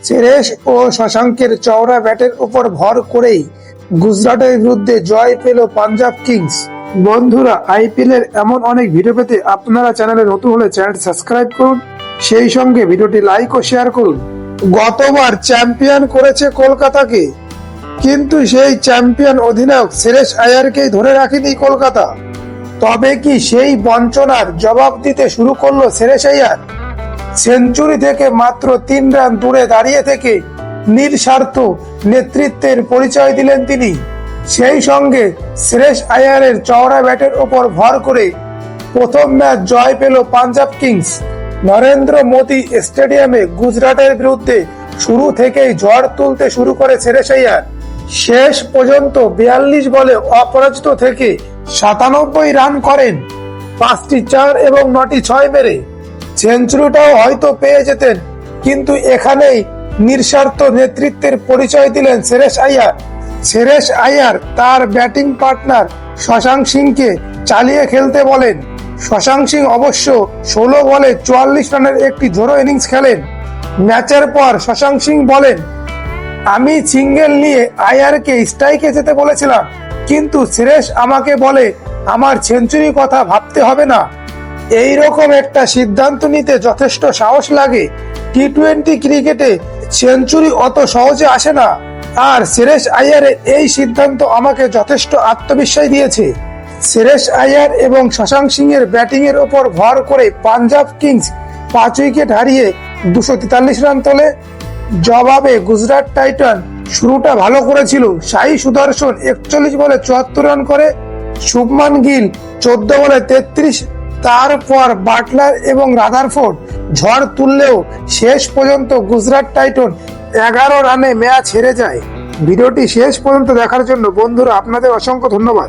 সুরেশ ও শশাঙ্কের চওড়া ব্যাটের উপর ভর করেই গুজরাটের বিরুদ্ধে জয় পেল পাঞ্জাব কিংস। বন্ধুরা, আইপিএল এর এমন অনেক ভিডিও পেতে আপনারা চ্যানেলে নতুন হলে চ্যানেলটি সাবস্ক্রাইব করুন, সেই সঙ্গে ভিডিওটি লাইক ও শেয়ার করুন। গতবার চ্যাম্পিয়ন করেছে কলকাতাকে, কিন্তু সেই চ্যাম্পিয়ন অধিনায়ক সুরেশ আয়ারকেই ধরে রাখেনি কলকাতা। তবে কি সেই বঞ্চনার জবাব দিতে শুরু করলো সুরেশ আয়ার? সেঞ্চুরি থেকে মাত্র 3 রান দূরে দাঁড়িয়ে থেকে নিঃস্বার্থ নেতৃত্বের পরিচয় দিলেন তিনি। সেই সঙ্গে সুরেশ আয়ারের চওড়া ব্যাটের ওপর ভর করে প্রথম ম্যাচ জয় পেল পাঞ্জাব কিংস। নরেন্দ্র মোদী স্টেডিয়ামে গুজরাটের বিরুদ্ধে শুরু থেকেই ঝড় তুলতে শুরু করে সুরেশ আয়ার। শেষ পর্যন্ত 42 বলে অপরাজিত থেকে 97 রান করেন, 5টি 4 এবং 9টি 6 মেরে। সেঞ্চুরিটাও হয়তো পেয়ে যেতেন, কিন্তু এখানেই নিঃস্বার্থ নেতৃত্বের পরিচয় দিলেন সুরেশ আয়ার। সুরেশ আয়ার তার ব্যাটিং পার্টনার শশাঙ্ক সিংকে চালিয়ে খেলতে বলেন। শশাঙ্ক সিং অবশ্য 16 বলে 44 রানের একটি ঝোড়ো ইনিংস খেলেন। ম্যাচের পর শশাঙ্ক সিং বলেন, আমি সিঙ্গেল নিয়ে আয়ারকে স্ট্রাইকে যেতে বলেছিলাম, কিন্তু সুরেশ আমাকে বলে আমার সেঞ্চুরির কথা ভাবতে হবে না। এইরকম একটা সিদ্ধান্ত নিতে যথেষ্ট সাহস লাগে। টি-20 ক্রিকেটে সেঞ্চুরি অত সহজে আসে না, আর সুরেশ আয়ারের এই সিদ্ধান্ত আমাকে যথেষ্ট আত্মবিশ্বাস দিয়েছে। সুরেশ আয়ার এবং শশাঙ্ক সিং এর ব্যাটিং এর উপর ভর করে পাঞ্জাব কিংস 5 উইকেট হারিয়ে 243 রান তোলে। জবাবে গুজরাট টাইটান শুরুটা ভালো করেছিল। সাই সুদর্শন 41 বলে 74 রান করে, শুভমান গিল 14 বলে 33, তারপর বাটলার এবং রাদারফোর্ড ঝড় তুললেও শেষ পর্যন্ত গুজরাট টাইটান 11 রানে ম্যাচ হেরে যায়। ভিডিওটি শেষ পর্যন্ত দেখার জন্য বন্ধুরা আপনাদের অসংখ্য ধন্যবাদ।